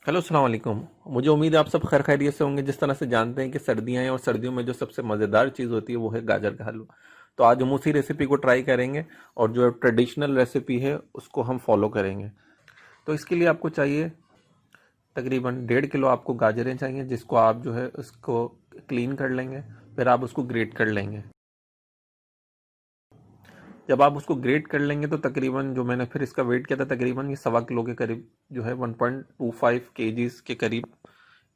Hello अस्सलाम वालेकुम। मुझे उम्मीद है आप सब खैर खैरियत से होंगे। जिस तरह से जानते हैं कि सर्दियां हैं और सर्दियों में जो सबसे मज़ेदार चीज़ होती है वो है गाजर का हलवा। तो आज हम उसी रेसिपी को ट्राई करेंगे और जो ट्रेडिशनल रेसिपी है उसको हम फॉलो करेंगे। तो इसके लिए आपको चाहिए तकरीबन 1.5 किलो आपको गाजरें चाहिए, जिसको आप जो है उसको क्लीन कर लेंगे। फिर आप उसको ग्रेट कर लेंगे। जब आप उसको ग्रेट कर लेंगे तो तकरीबन जो मैंने फिर इसका वेट किया था, तकरीबन ये 1.25 किलो के करीब जो है 1.25 kgs के करीब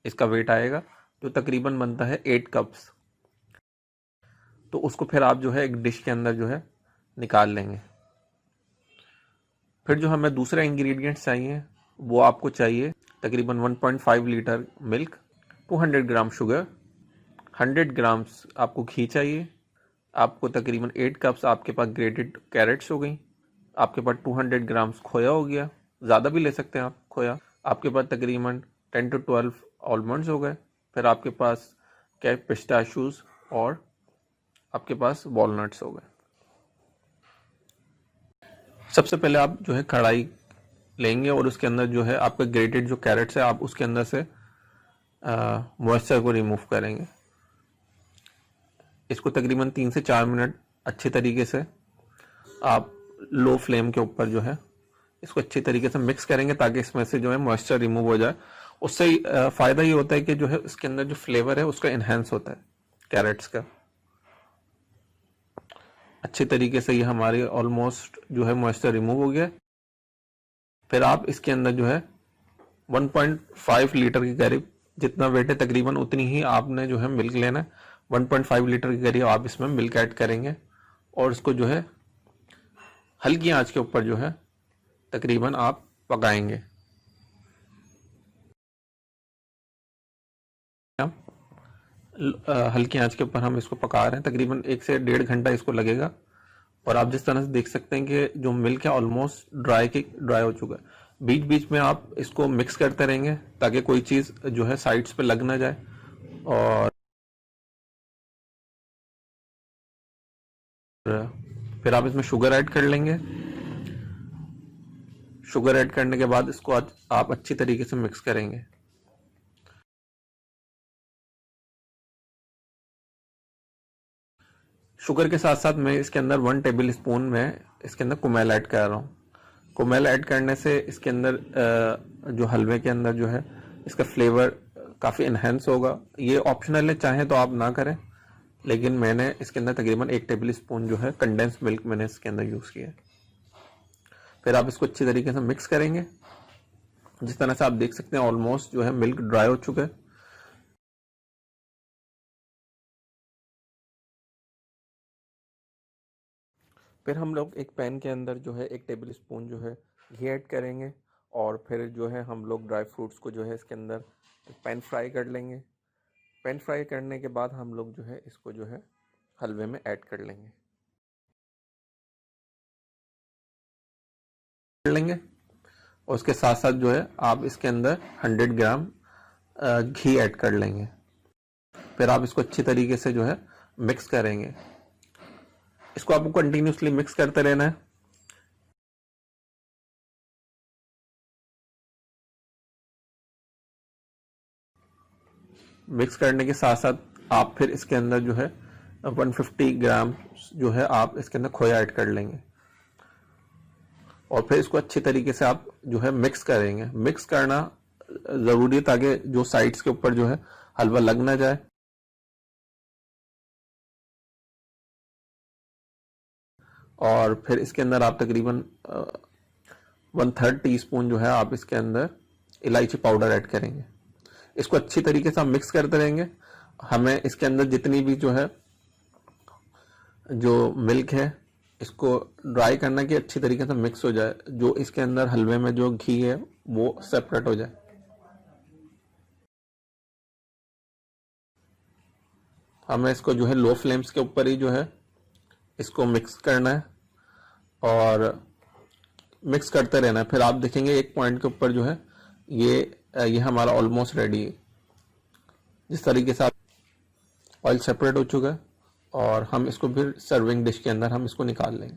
इसका वेट आएगा, जो तकरीबन बनता है 8 कप्स। तो उसको फिर आप जो है एक डिश के अंदर जो है निकाल लेंगे। फिर जो हमें दूसरे इंग्रेडिएंट्स चाहिए वो आपको चाहिए तकरीबन 1.5 litre milk, 200 gram sugar, 100 grams आपको घी चाहिए, आपको तकरीबन 8 कप्स आपके पास ग्रेटेड कैरेट्स हो गई, आपके पास 200 ग्राम्स खोया हो गया, ज़्यादा भी ले सकते हैं आप खोया, आपके पास तकरीबन 10 to 12 आलमंड्स हो गए, फिर आपके पास क्या पिस्ताशूज और आपके पास वॉलनट्स हो गए। सबसे पहले आप जो है कढ़ाई लेंगे और उसके अंदर जो है आपका ग्रेटेड जो कैरेट्स है आप उसके अंदर से मॉइस्चर को रिमूव करेंगे। इसको तकरीबन 3 से 4 मिनट अच्छे तरीके से आप लो फ्लेम के ऊपर जो है इसको अच्छी तरीके से मिक्स करेंगे ताकि इसमें से जो है मॉइस्चर रिमूव हो जाए। उससे फ़ायदा ये होता है कि जो है इसके अंदर जो फ्लेवर है उसका इन्हेंस होता है कैरेट्स का। अच्छे तरीके से ये हमारे ऑलमोस्ट जो है मॉइस्चर रिमूव हो गया। फिर आप इसके अंदर जो है 1.5 लीटर के करीब, जितना वेट है तकरीबन उतनी ही आपने जो है मिल्क लेना है। 1.5 लीटर के करीब आप इसमें मिल्क ऐड करेंगे और इसको जो है हल्की आंच के ऊपर जो है तकरीबन आप पकाएंगे। हल्की आंच के ऊपर हम इसको पका रहे हैं, तकरीबन 1 से 1.5 घंटा इसको लगेगा। और आप जिस तरह से देख सकते हैं कि जो मिल्क है ऑलमोस्ट ड्राई हो चुका है। बीच बीच में आप इसको मिक्स करते रहेंगे ताकि कोई चीज़ जो है साइड्स पे लग ना जाए। और फिर आप इसमें शुगर ऐड कर लेंगे। शुगर ऐड करने के बाद इसको आप अच्छी तरीके से मिक्स करेंगे। शुगर के साथ साथ मैं इसके अंदर 1 टेबल स्पून में इसके अंदर कुमेल ऐड कर रहा हूँ। कुमेल ऐड करने से इसके अंदर जो हलवे के अंदर जो है इसका फ्लेवर काफ़ी इन्हेंस होगा। ये ऑप्शनल है, चाहे तो आप ना करें, लेकिन मैंने इसके अंदर तकरीबन 1 टेबल स्पून जो है कंडेंस मिल्क मैंने इसके अंदर यूज़ किया। फिर आप इसको अच्छी तरीके से मिक्स करेंगे। जिस तरह से आप देख सकते हैं ऑलमोस्ट जो है मिल्क ड्राई हो चुका है। फिर हम लोग एक पैन के अंदर जो है 1 टेबल स्पून जो है घी ऐड करेंगे और फिर जो है हम लोग ड्राई फ्रूट्स को जो है इसके अंदर पैन फ्राई कर लेंगे। पैन फ्राई करने के बाद हम लोग जो है इसको जो है हलवे में ऐड कर लेंगे। और उसके साथ साथ जो है आप इसके अंदर 100 ग्राम घी ऐड कर लेंगे। फिर आप इसको अच्छी तरीके से जो है मिक्स करेंगे। इसको आपको कंटिन्यूसली मिक्स करते रहना है। मिक्स करने के साथ साथ आप फिर इसके अंदर जो है 150 ग्राम जो है आप इसके अंदर खोया ऐड कर लेंगे और फिर इसको अच्छी तरीके से आप जो है मिक्स करेंगे। मिक्स करना ज़रूरी है ताकि जो साइड्स के ऊपर जो है हलवा लग ना जाए। और फिर इसके अंदर आप तकरीबन 1/3 टीस्पून जो है आप इसके अंदर इलायची पाउडर ऐड करेंगे। इसको अच्छी तरीके से आप मिक्स करते रहेंगे। हमें इसके अंदर जितनी भी जो है जो मिल्क है इसको ड्राई करना कि अच्छी तरीके से मिक्स हो जाए, जो इसके अंदर हलवे में जो घी है वो सेपरेट हो जाए। हमें इसको जो है लो फ्लेम्स के ऊपर ही जो है इसको मिक्स करना है और मिक्स करते रहना है। फिर आप देखेंगे एक पॉइंट के ऊपर जो है ये हमारा ऑलमोस्ट रेडी है। जिस तरीके से ऑयल सेपरेट हो चुका है और हम इसको फिर सर्विंग डिश के अंदर हम इसको निकाल लेंगे।